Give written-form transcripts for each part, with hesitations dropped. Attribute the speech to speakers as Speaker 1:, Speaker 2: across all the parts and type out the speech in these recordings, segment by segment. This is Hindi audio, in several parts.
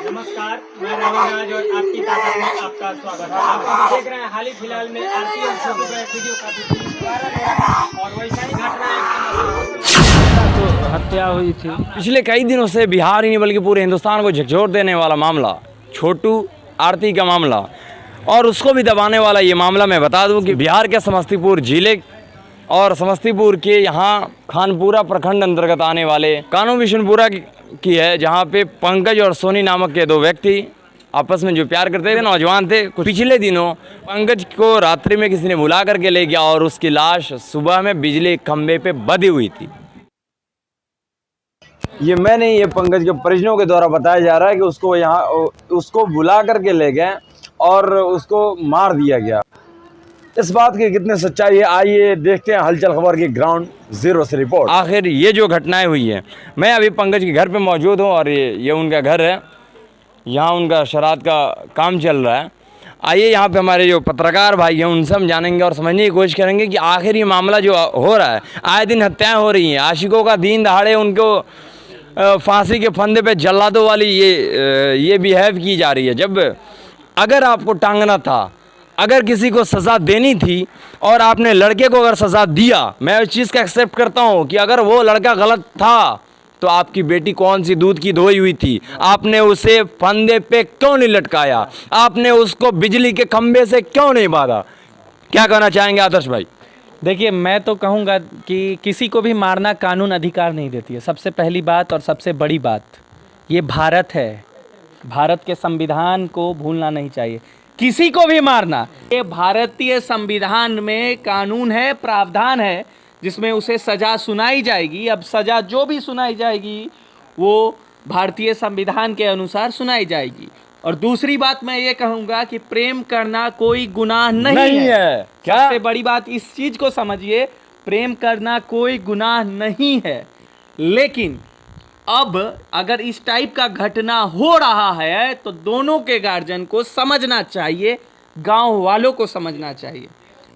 Speaker 1: नमस्कार, मैं राहुल राज और आपकी ताकत में आपका स्वागत है। आप अभी देख रहे हैं हाल ही फिलहाल में आरती और शोभू का एक वीडियो काफी वायरल हो रहा है और वैसा ही घटना
Speaker 2: तो हत्या हुई थी। पिछले कई दिनों से बिहार ही नहीं बल्कि पूरे हिंदुस्तान को झकझोर देने वाला मामला छोटू आरती का मामला और उसको भी दबाने वाला ये मामला। मैं बता दूं कि बिहार के समस्तीपुर जिले और समस्तीपुर के यहाँ खानपुरा प्रखंड अंतर्गत आने वाले कानू बिशनपुरा की है, जहाँ पे पंकज और सोनी नामक के दो व्यक्ति आपस में जो प्यार करते थे, नौजवान थे। पिछले दिनों पंकज को रात्रि में किसी ने बुला करके ले गया और उसकी लाश सुबह में बिजली खंभे पे बंधी हुई थी। ये मैं नहीं, ये पंकज के परिजनों के द्वारा बताया जा रहा है कि उसको बुला करके ले गए और उसको मार दिया गया। इस बात की कितनी सच्चाई है, आइए देखते हैं हलचल खबर की ग्राउंड जीरो से रिपोर्ट। आखिर ये जो घटनाएं हुई है, मैं अभी पंकज के घर पे मौजूद हूँ और ये उनका घर है, यहाँ उनका श्राद्ध का काम चल रहा है। आइए यहाँ पे हमारे जो पत्रकार भाई हैं उनसे हम जानेंगे और समझने की कोशिश करेंगे कि आखिर ये मामला जो हो रहा है, आए दिन हत्याएँ हो रही हैं, आशिकों का दिन दहाड़े उनको फांसी के फंदे पे जल्लादों वाली ये बिहेव की जा रही है। जब अगर आपको टांगना था, अगर किसी को सज़ा देनी थी और आपने लड़के को अगर सज़ा दिया, मैं उस चीज़ का एक्सेप्ट करता हूँ कि अगर वो लड़का गलत था तो आपकी बेटी कौन सी दूध की धोई हुई थी, आपने उसे फंदे पे क्यों नहीं लटकाया, आपने उसको बिजली के खंभे से क्यों नहीं बांधा। क्या कहना चाहेंगे आदर्श भाई?
Speaker 3: देखिए, मैं तो कहूँगा कि किसी को भी मारना कानून अधिकार नहीं देती है। सबसे पहली बात और सबसे बड़ी बात, ये भारत है, भारत के संविधान को भूलना नहीं चाहिए। किसी को भी मारना, ये भारतीय संविधान में कानून है, प्रावधान है जिसमें उसे सज़ा सुनाई जाएगी। अब सज़ा जो भी सुनाई जाएगी वो भारतीय संविधान के अनुसार सुनाई जाएगी। और दूसरी बात मैं ये कहूँगा कि प्रेम करना कोई गुनाह नहीं है। क्या? सबसे बड़ी बात इस चीज़ को समझिए, प्रेम करना कोई गुनाह नहीं है। लेकिन अब अगर इस टाइप का घटना हो रहा है तो दोनों के गार्जियन को समझना चाहिए, गांव वालों को समझना चाहिए।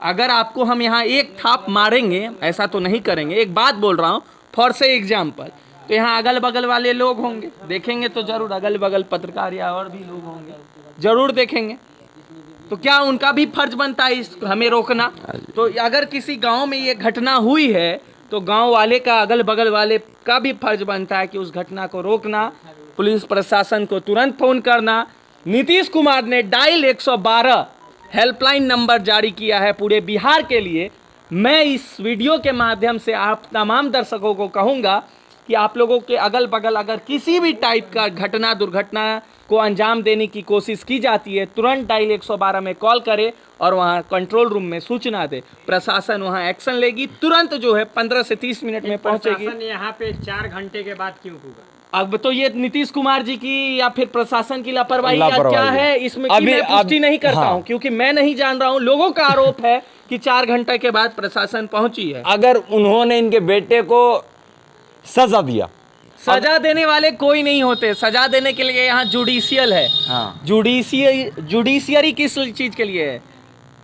Speaker 3: अगर आपको हम यहाँ एक थाप मारेंगे, ऐसा तो नहीं करेंगे, एक बात बोल रहा हूँ फॉर से एग्जाम्पल, तो यहाँ अगल बगल वाले लोग होंगे, देखेंगे तो जरूर, अगल बगल पत्रकार या और भी लोग होंगे जरूर देखेंगे, तो क्या उनका भी फर्ज बनता है इस हमें रोकना। तो अगर किसी गांव में ये घटना हुई है तो गांव वाले का, अगल बगल वाले का भी फर्ज बनता है कि उस घटना को रोकना, पुलिस प्रशासन को तुरंत फ़ोन करना। नीतीश कुमार ने डायल 112 हेल्पलाइन नंबर जारी किया है पूरे बिहार के लिए। मैं इस वीडियो के माध्यम से आप तमाम दर्शकों को कहूँगा कि आप लोगों के अगल बगल अगर किसी भी टाइप का घटना, दुर्घटना को अंजाम देने की कोशिश की जाती है, तुरंत डायल 112 में कॉल करें और वहाँ कंट्रोल रूम में सूचना दे। प्रशासन वहाँ एक्शन लेगी, तुरंत जो है 15 से 30 मिनट में पहुँचेगी।
Speaker 1: यहाँ पे 4 घंटे के बाद क्यों होगा?
Speaker 3: अब तो ये नीतीश कुमार जी की या फिर प्रशासन की लापरवाही क्या है इसमें की मैं पुष्टि नहीं करता हूँ, क्योंकि मैं नहीं जान रहा हूँ। लोगों का आरोप है कि 4 घंटे के बाद प्रशासन पहुंची है।
Speaker 2: अगर उन्होंने इनके बेटे को सजा दिया,
Speaker 3: सजा देने वाले कोई नहीं होते, सजा देने के लिए यहाँ जुडिशियल है।
Speaker 2: हाँ।
Speaker 3: जुडिशियरी किस चीज के लिए है,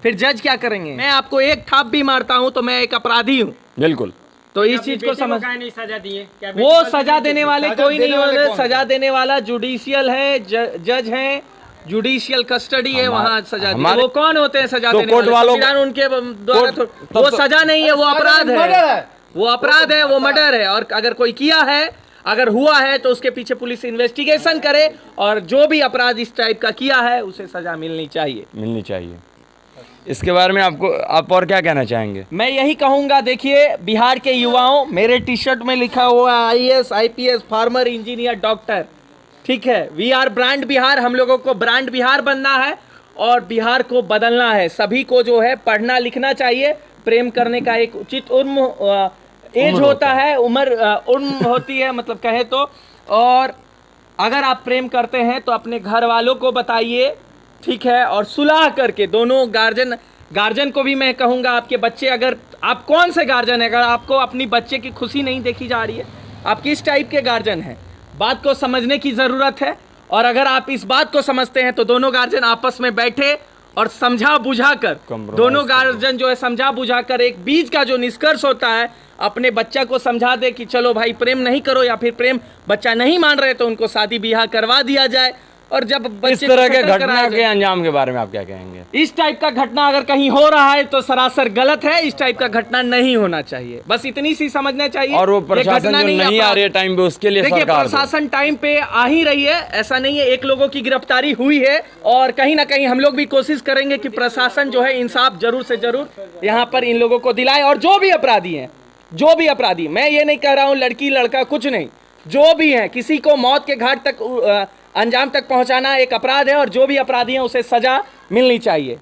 Speaker 3: फिर जज क्या करेंगे। मैं आपको एक थाप भी मारता हूँ तो मैं एक अपराधी हूँ।
Speaker 2: बिल्कुल।
Speaker 3: तो इस चीज को समझ,
Speaker 1: नहीं सजा दिए,
Speaker 3: वो सजा देने वाले कोई नहीं होते, सजा देने वाला जुडिशियल है, जज है, जुडिशियल कस्टडी है, वहाँ सजा दी। वो कौन होते हैं सजा देने वाले? संविधान उनके द्वारा, वो सजा नहीं है, वो अपराध है, वो अपराध है, वो मर्डर है। और अगर कोई किया है, अगर हुआ है तो उसके पीछे पुलिस इन्वेस्टिगेशन करे और जो भी अपराध इस टाइप का किया है उसे सजा मिलनी चाहिए।
Speaker 2: इसके बारे में आप और क्या कहना चाहेंगे?
Speaker 3: मैं यही कहूंगा, देखिए बिहार के युवाओं, मेरे टी शर्ट में लिखा हुआ है IAS IPS farmer engineer doctor, ठीक है। वी आर ब्रांड बिहार, हम लोगों को ब्रांड बिहार बनना है और बिहार को बदलना है। सभी को जो है पढ़ना लिखना चाहिए। प्रेम करने का एक उचित एज होता है, उम्र होती है, मतलब कहे तो। और अगर आप प्रेम करते हैं तो अपने घर वालों को बताइए, ठीक है, और सुलह करके दोनों गार्जियन को भी मैं कहूँगा, आपके बच्चे, अगर आप कौन से गार्जियन है, अगर आपको अपनी बच्चे की खुशी नहीं देखी जा रही है, आप किस टाइप के गार्जियन हैं, बात को समझने की ज़रूरत है। और अगर आप इस बात को समझते हैं तो दोनों गार्जियन आपस में बैठे और समझा बुझा कर, दोनों गार्जियन जो है समझा बुझा कर एक बीच का जो निष्कर्ष होता है, अपने बच्चा को समझा दे कि चलो भाई प्रेम नहीं करो, या फिर प्रेम बच्चा नहीं मान रहे तो उनको शादी ब्याह करवा दिया जाए। और जब
Speaker 2: इस
Speaker 3: बच्चे
Speaker 2: तरह
Speaker 3: को
Speaker 2: के
Speaker 3: सेटल
Speaker 2: घटना
Speaker 3: कराया
Speaker 2: के
Speaker 3: जाए,
Speaker 2: अंजाम के बारे में आप क्या कहेंगे?
Speaker 3: इस टाइप का घटना अगर कहीं हो रहा है तो सरासर गलत है। इस टाइप का घटना नहीं होना चाहिए, बस इतनी सी समझना चाहिए।
Speaker 2: और वो
Speaker 3: ये
Speaker 2: प्रशासन
Speaker 3: घटना
Speaker 2: जो नहीं आ
Speaker 3: अपराध।
Speaker 2: रही है टाइम पे, उसके लिए
Speaker 3: देखिए
Speaker 2: सरकार को-
Speaker 3: प्रशासन टाइम पे आ ही रही है, ऐसा नहीं है। एक लोगों की गिरफ्तारी हुई है और कहीं ना कहीं हम लोग भी कोशिश करेंगे कि प्रशासन जो है इंसाफ जरूर से जरूर यहाँ पर इन लोगों को दिलाए। और जो भी अपराधी हैं, जो भी अपराधी, मैं ये नहीं कह रहा हूँ लड़की लड़का कुछ नहीं, जो भी है, किसी को मौत के घाट तक अंजाम तक पहुंचाना एक अपराध है और जो भी अपराधी हैं उसे सजा मिलनी चाहिए।